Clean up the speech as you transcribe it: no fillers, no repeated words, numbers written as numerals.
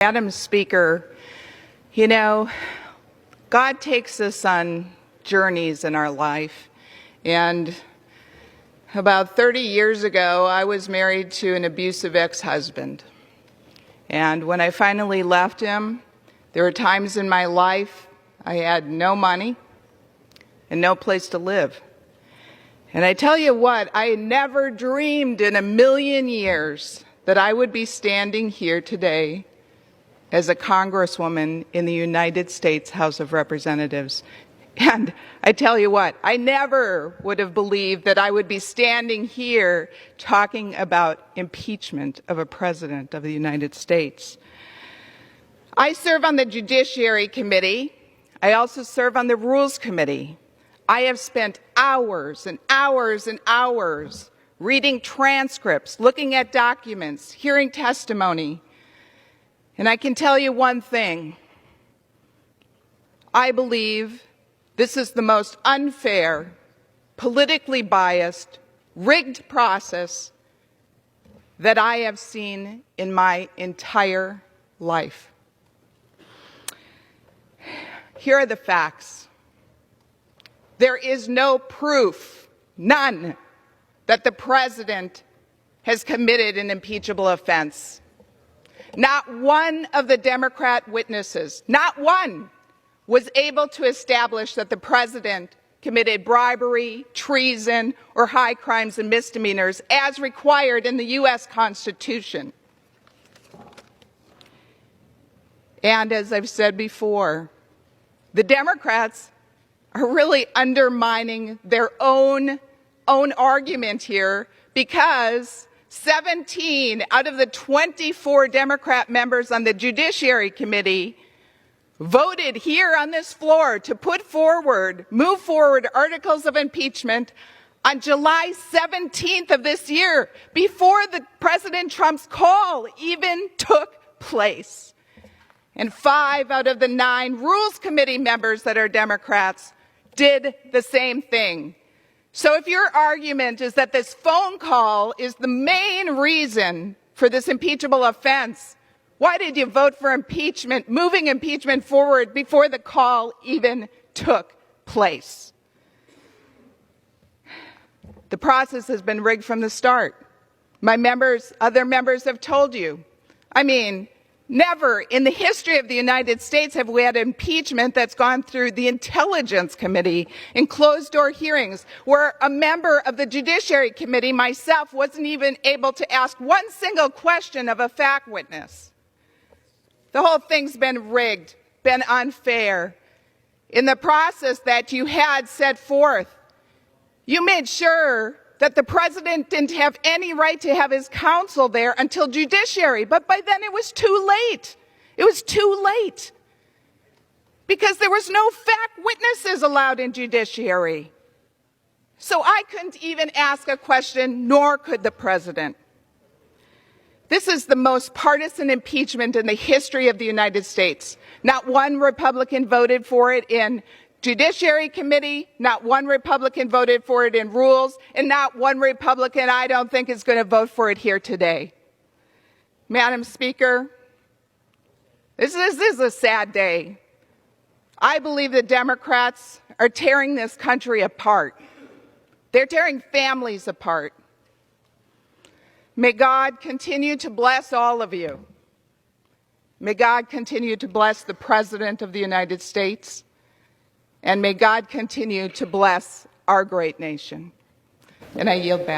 Madam Speaker, you know, God takes us on journeys in our life, and about 30 years ago, I was married to an abusive ex-husband. And when I finally left him, there were times in my life I had no money and no place to live. And I tell you what, I never dreamed in a million years that I would be standing here today as a congresswoman in the United States House of Representatives. And I tell you what, I never would have believed that I would be standing here talking about impeachment of a president of the United States. I serve on the Judiciary Committee. I also serve on the Rules Committee. I have spent hours and hours and hours reading transcripts, looking at documents, hearing testimony. And I can tell you one thing. I believe this is the most unfair, politically biased, rigged process that I have seen in my entire life. Here are the facts. There is no proof, none, that the president has committed an impeachable offense. Not one of the Democrat witnesses, not one, was able to establish that the president committed bribery, treason, or high crimes and misdemeanors as required in the U.S. Constitution. And as I've said before, the Democrats are really undermining their own argument here, because 17 out of the 24 Democrat members on the Judiciary Committee voted here on this floor to move forward articles of impeachment on July 17th of this year, before the President Trump's call even took place. And 5 out of the 9 Rules Committee members that are Democrats did the same thing. So if your argument is that this phone call is the main reason for this impeachable offense, why did you vote for impeachment, moving impeachment forward before the call even took place? The process has been rigged from the start. Other members have told you. I mean, never in the history of the United States have we had impeachment that's gone through the Intelligence Committee in closed-door hearings, where a member of the Judiciary Committee, myself, wasn't even able to ask one single question of a fact witness. The whole thing's been rigged, been unfair. In the process that you had set forth, you made sure that the president didn't have any right to have his counsel there until judiciary. But by then it was too late. It was too late. Because there was no fact witnesses allowed in judiciary. So I couldn't even ask a question, nor could the president. This is the most partisan impeachment in the history of the United States. Not one Republican voted for it in Judiciary Committee, not one Republican voted for it in Rules, and not one Republican, I don't think, is going to vote for it here today. Madam Speaker, this is a sad day. I believe the Democrats are tearing this country apart. They're tearing families apart. May God continue to bless all of you. May God continue to bless the President of the United States. And may God continue to bless our great nation. And I yield back.